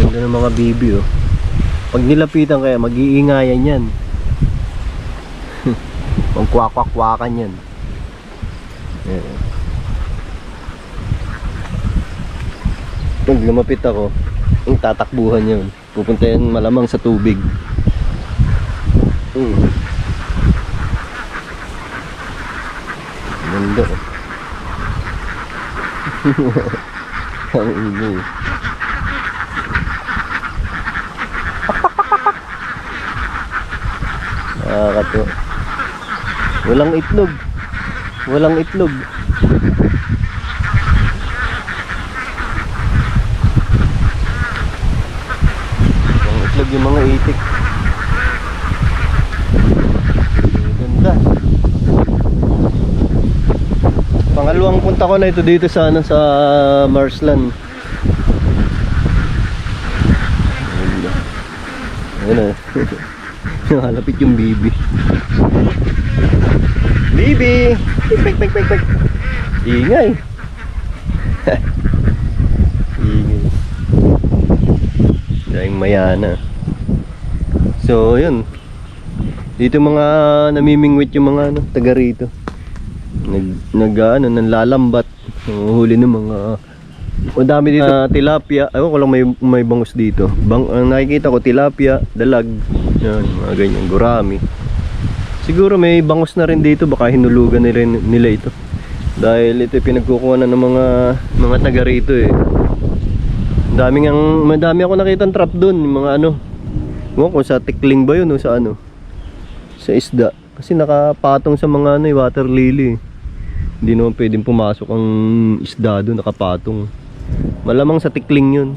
Ganda ng mga bibi oh. Pag nilapitan kaya mag-iingayan yan. Magkwak-kwak-kwakan yan. Pag lumapit ako, yung tatakbuhan yun. Pupunta yan malamang sa tubig. Ganda oh. Ang ingay. Nakakatuwa. Walang itlog. Walang itlog. Walang itlog yung mga itik. Ganda. Pangalawang punta ko na ito dito sa ano, sa Marsland. Ayun na. Nakalapit yung bibi. Bibi! Pek, pek, pek, pek. Ingay. Ingay. Daing mayana. So, yun. Dito mga namimingwit yung mga ano, taga rito. Nanlalambat. Huli ng mga madami dito tilapia. Ayun ko lang may bangus dito. Nakikita ko tilapia, dalag. Yan, mga ganyan, gurami. Siguro may bangus na rin dito, baka hinulugan nila ito. Dahil ito pinagkukuha na ng mga taga rito eh. Madami ako nakitang trap doon, mga ano. Ewan ko sa tikling ba yun o sa ano? Sa isda. Kasi nakapatong sa mga ano, water lily. Hindi naman pwedeng pumasok ang isda doon, nakapatong. Malamang sa tikling yun.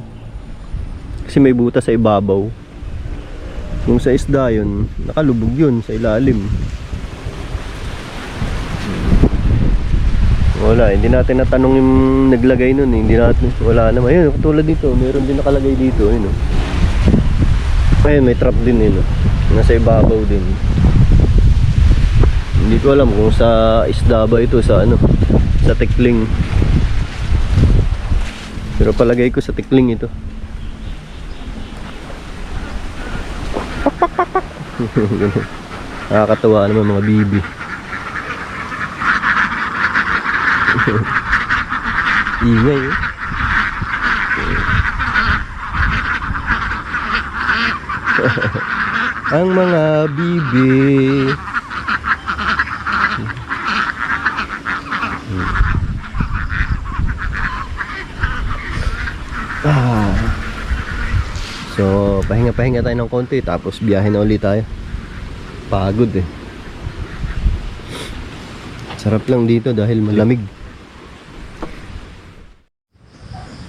Kasi may butas sa ibabaw. Kung sa isda yun, nakalubog yun sa ilalim. Wala, hindi natin natanong yung naglagay nun. Hindi natin, wala naman. Ayun, katulad dito, meron din nakalagay dito. Ayun, ayun, may trap din yun. Nasa ibabaw din. Hindi ko alam kung sa isda ba ito, sa ano, sa tikling. Pero palagay ko sa tikling ito. Nakakatawa naman mga bibi. Ingay eh. Ang mga bibi. So, pahinga-pahinga tayo ng konti, tapos biyahe na ulit tayo. Pagod eh. Sarap lang dito dahil malamig.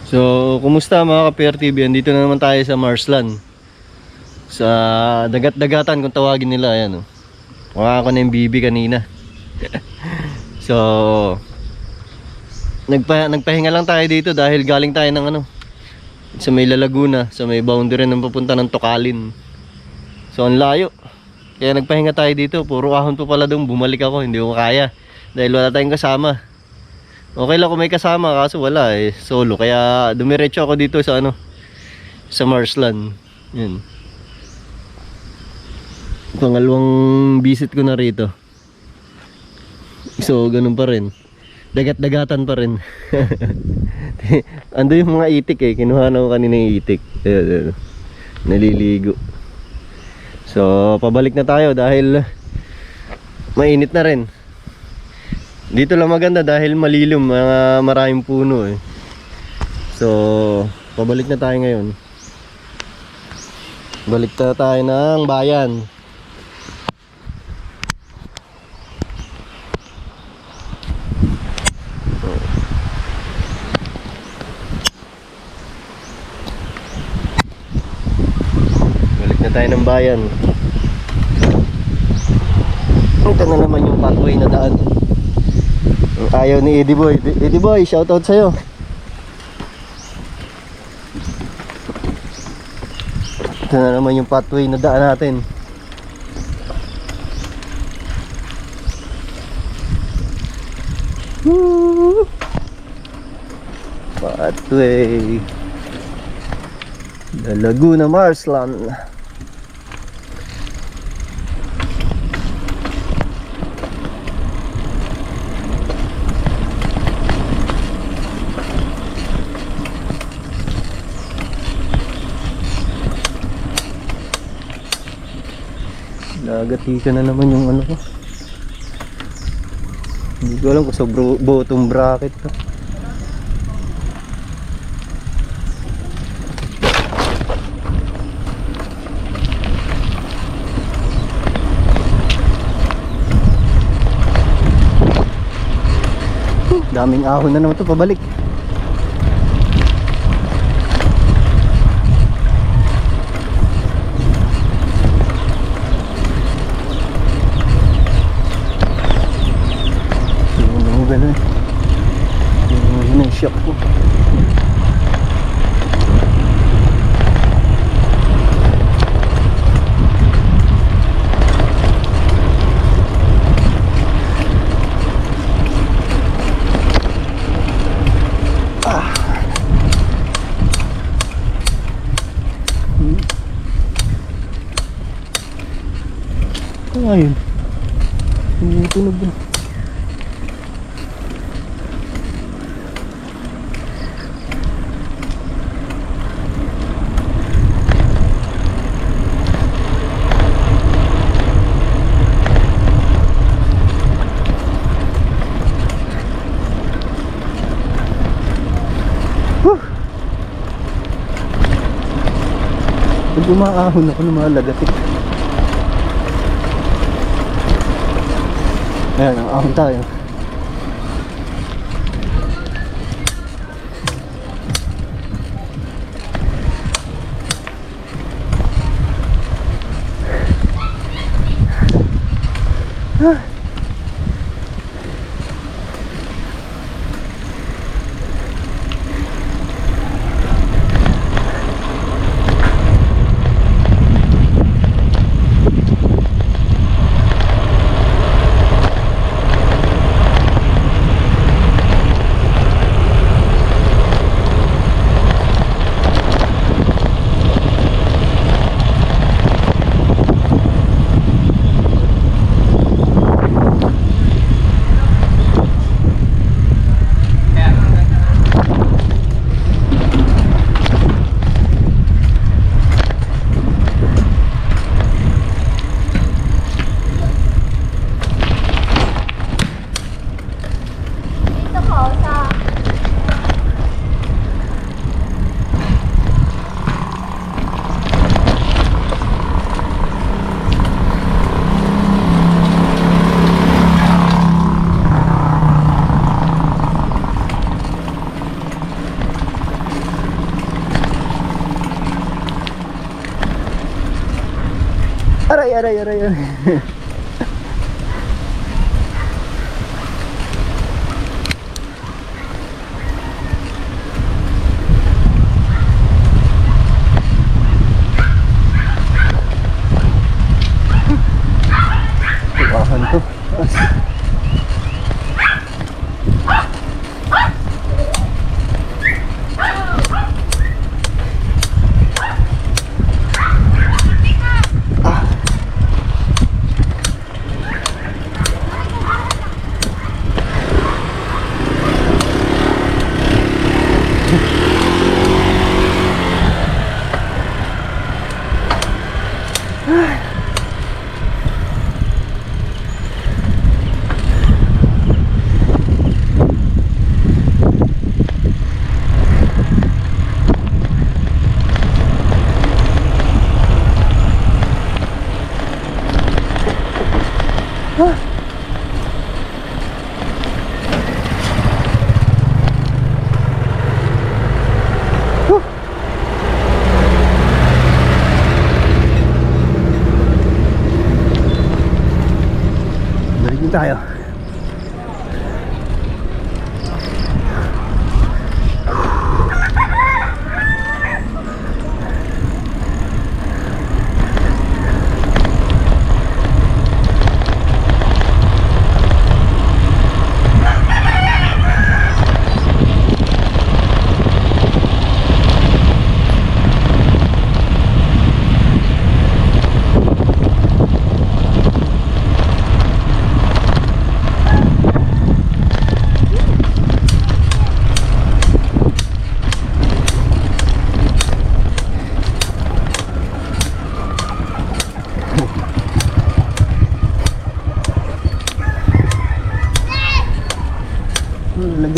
So, kumusta mga ka-PRTV? Andito na naman tayo sa Marsland. Sa dagat-dagatan kung tawagin nila. Ayan oh. Kuha ko na yung bibi kanina. So, nagpahinga lang tayo dito dahil galing tayo ng ano, sa may Laguna, sa may boundary ng papunta ng Tocalin. So ang layo. Kaya nagpahinga tayo dito. Puro ahon po pala doon. Bumalik ako, hindi ko kaya dahil wala tayong kasama. Okay lang kung may kasama, kaso wala eh, solo. Kaya dumiretso ako dito sa ano, sa Marsland. Yan. Pangalawang visit ko na rito. So ganun pa rin, dagat-dagatan pa rin. Ando yung mga itik eh. Kinuha na ko kanina yung itik. Naliligo. So pabalik na tayo dahil mainit na rin. Dito lang maganda dahil malilim, maraming puno eh. So pabalik na tayo ngayon. Balik na tayo ng bayan. Tayo ng bayan. Ito na naman yung pathway na daan. Ang ayaw ni Eddie Boy. Eddie Boy, shoutout sa'yo. Ito na naman yung pathway na daan natin. Woo! Pathway. The Laguna Marsland. Nagati ka na naman yung ano ko. Hindi ko alam kung sa bottom bracket to. Daming ahon na naman to pabalik. Ganun. Yun ang shock ko. Ayun. Tumutunog na. Pag umaahon ako ng mga lagatik. Ayan, ang ahon tayo. Aray, aray, aray, aray. Tuwahan to. Balik tayo.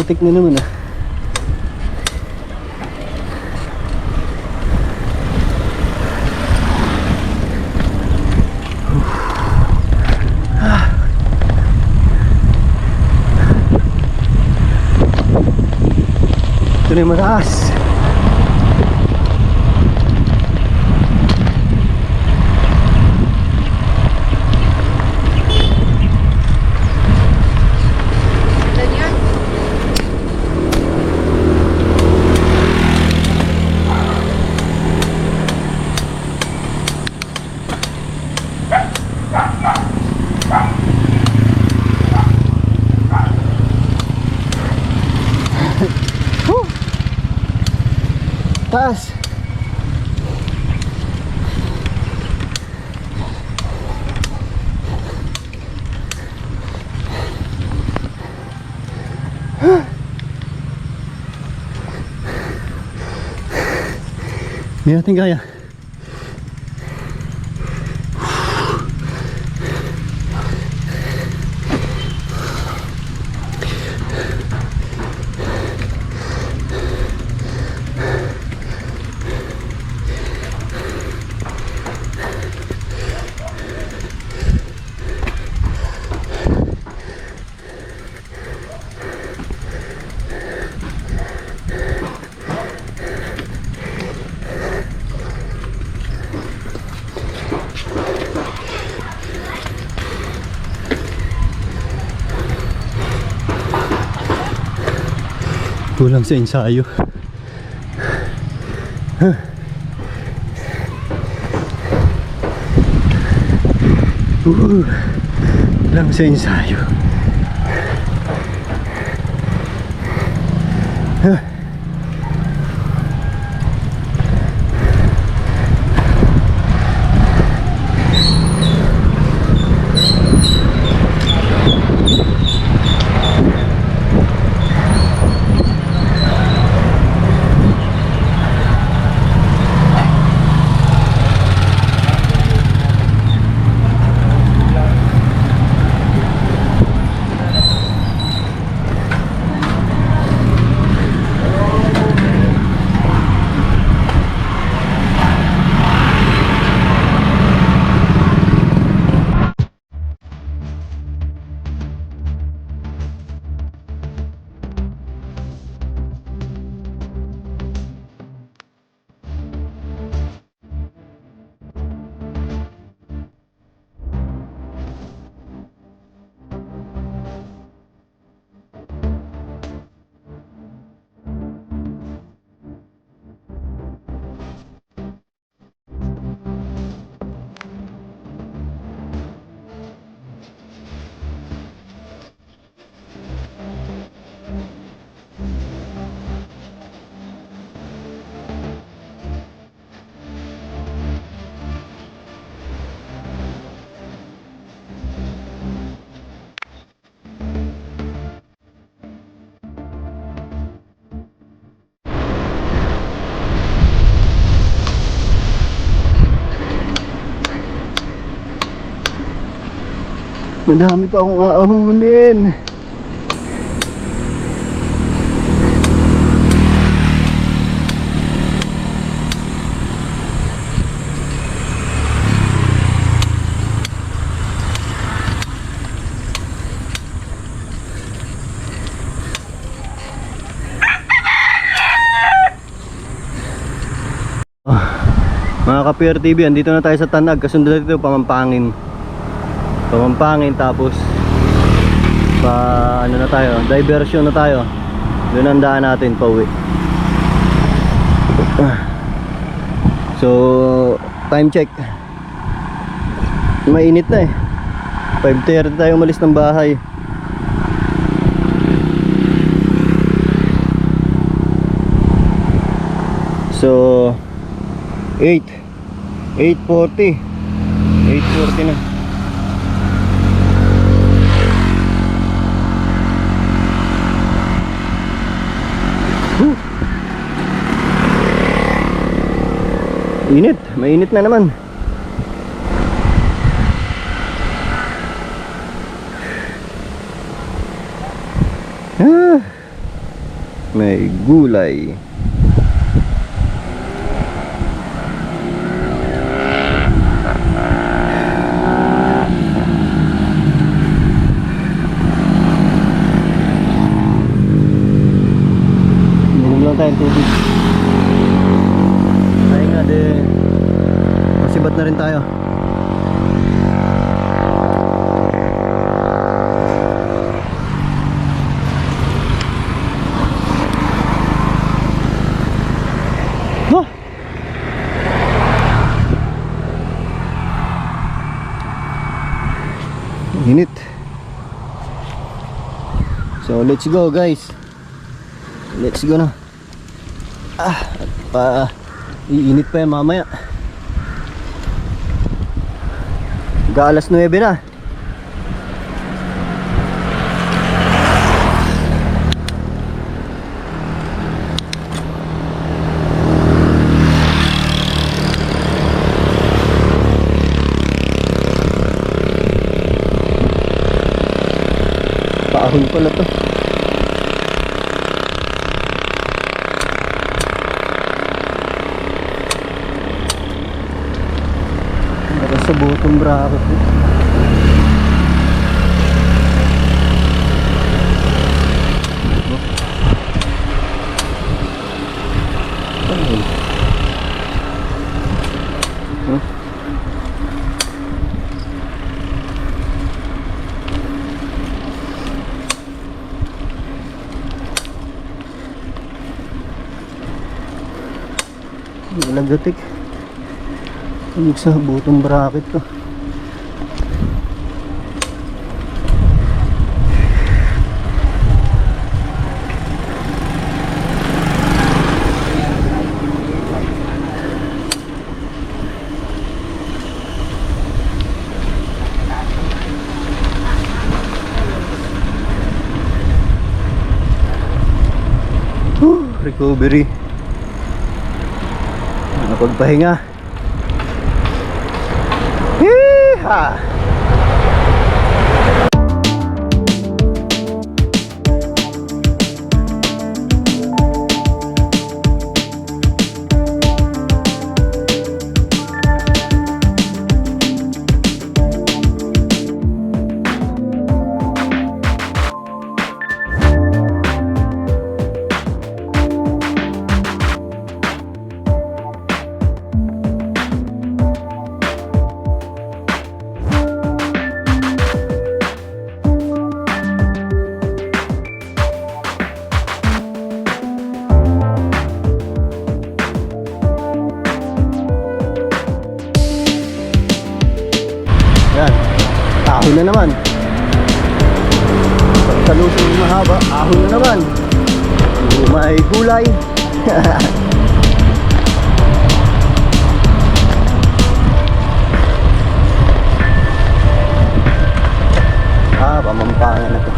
putik na naman ah. Ito na yung mataas. Taas. Hindi natin kaya. Kulang sa ensayo. Kulang sa ensayo. Madami pa akong aahunin. Mga ka-PR TV, andito na tayo sa Tanag. Kasunod dito Pamampangin. Tapos ano na tayo, diversion na tayo. Doon ang daan natin pauwi. So time check, mainit na eh. 5:30 tayo umalis ng bahay. So 8:40 na. Init, mainit na naman. May gulay. Minom lang tayong tubig. Ay nga din. Masibat na rin tayo. Huh? Init. So let's go guys. Let's go na. Iinit pa yan mamaya. Alas 9 na. Paahon pala to. Sa bottom bracket eh. Nalagatik. Huwag sa bottom bracket to. Recovery. Nakapagpahinga. Yeehaw! Yan, ahon na naman. Pagkalusong mahaba, ahon na naman. May gulay. Pamampangan na to.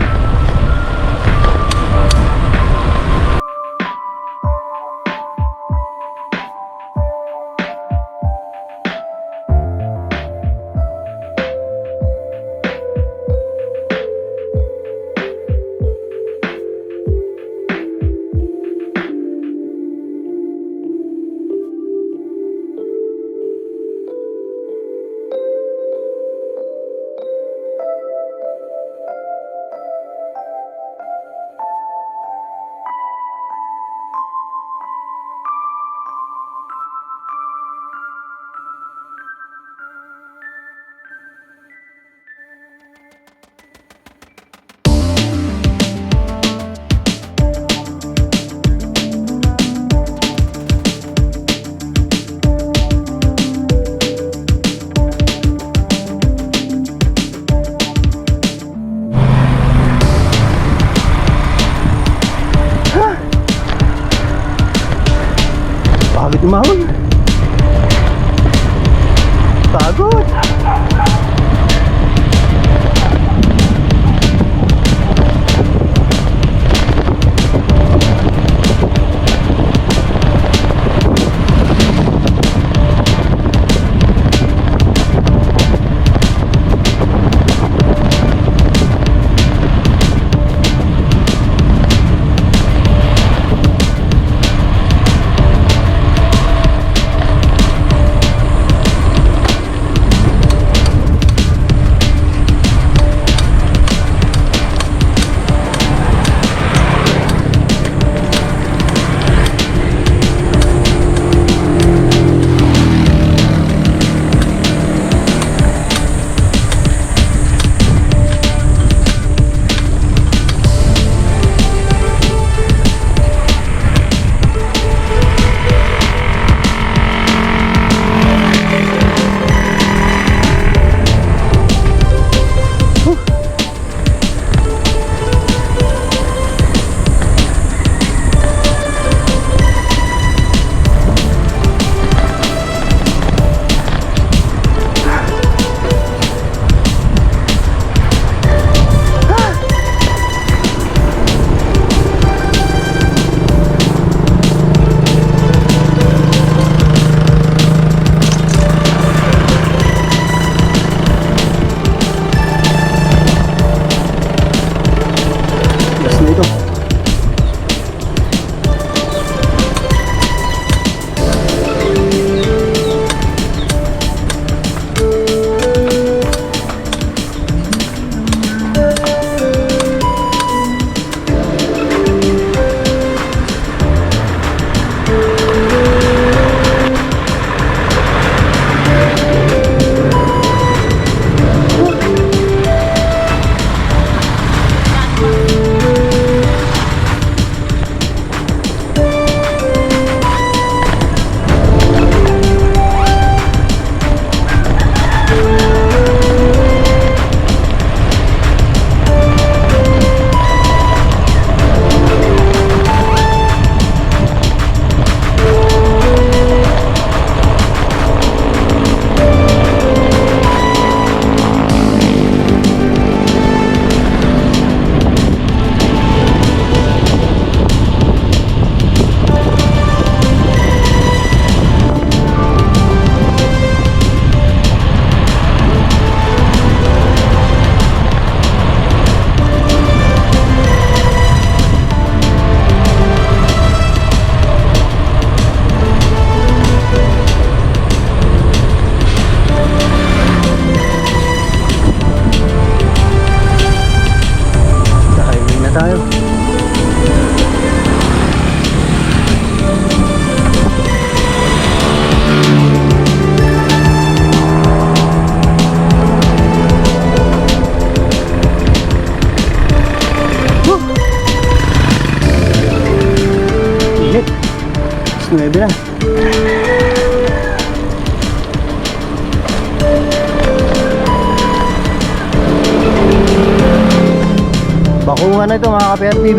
Bakungan na ito mga ka-PR TV.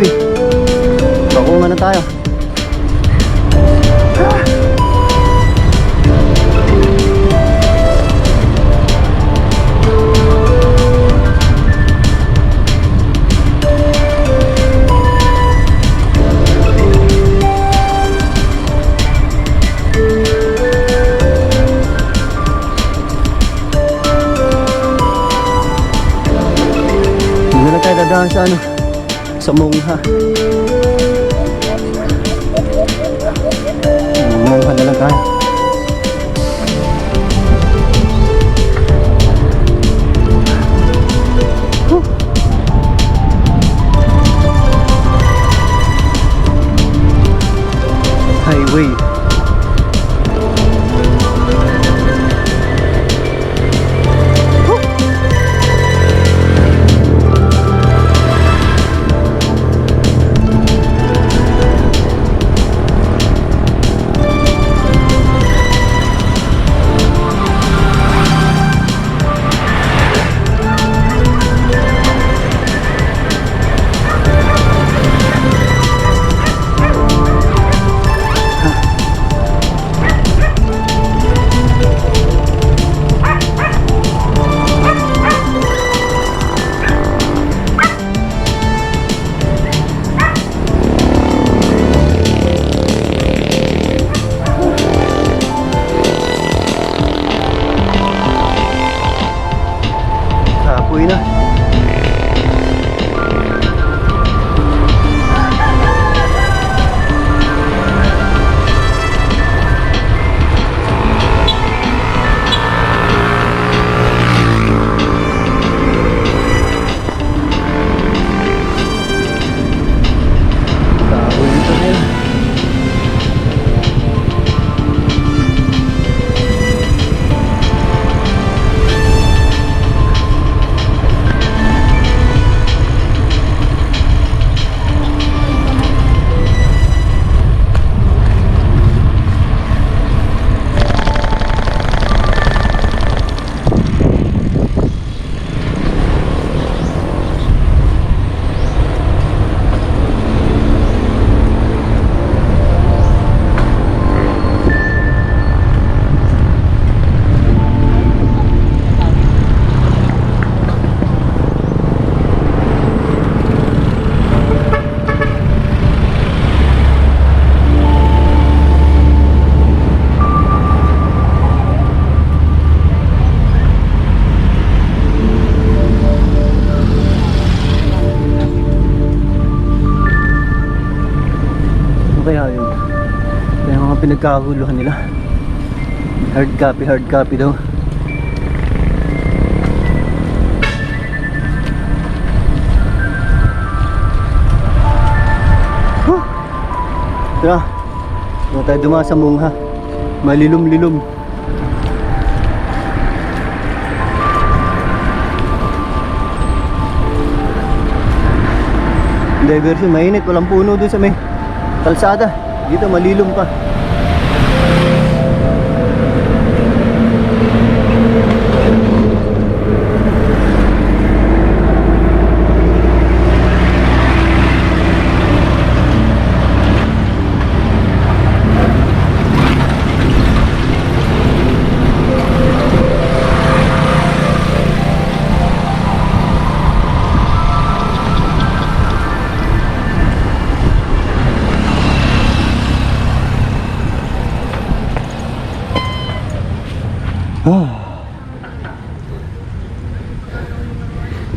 Bakungan na tayo. Hindi na tayo dadaan sa ano, sa Mongha. Mongha na lang tayo. Highway. Uwi na. Kaya yun, kaya mga pinagkakaguluhan nila. Hard copy daw. Tara, huwag tayo dumaan sa Mongha. Malilom-lilom. Diversion, mainit, walang puno dun sa may kalsada. Dito malilom pa.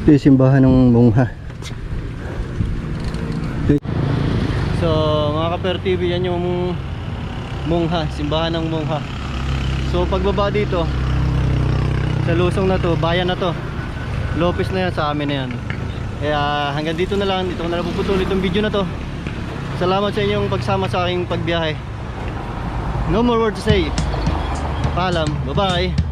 Ito yung simbahan ng Mongha. So mga ka-PR TV, yan yung Mongha, simbahan ng Mongha. So pagbaba dito sa lusong na to, bayan na to, Lopez na yan, sa amin na yan. Kaya hanggang dito na lang, dito ko na lang puputulin itong video na to. Salamat sa inyong pagsama sa aking pagbiyahe. No more word to say. Paalam, bye bye.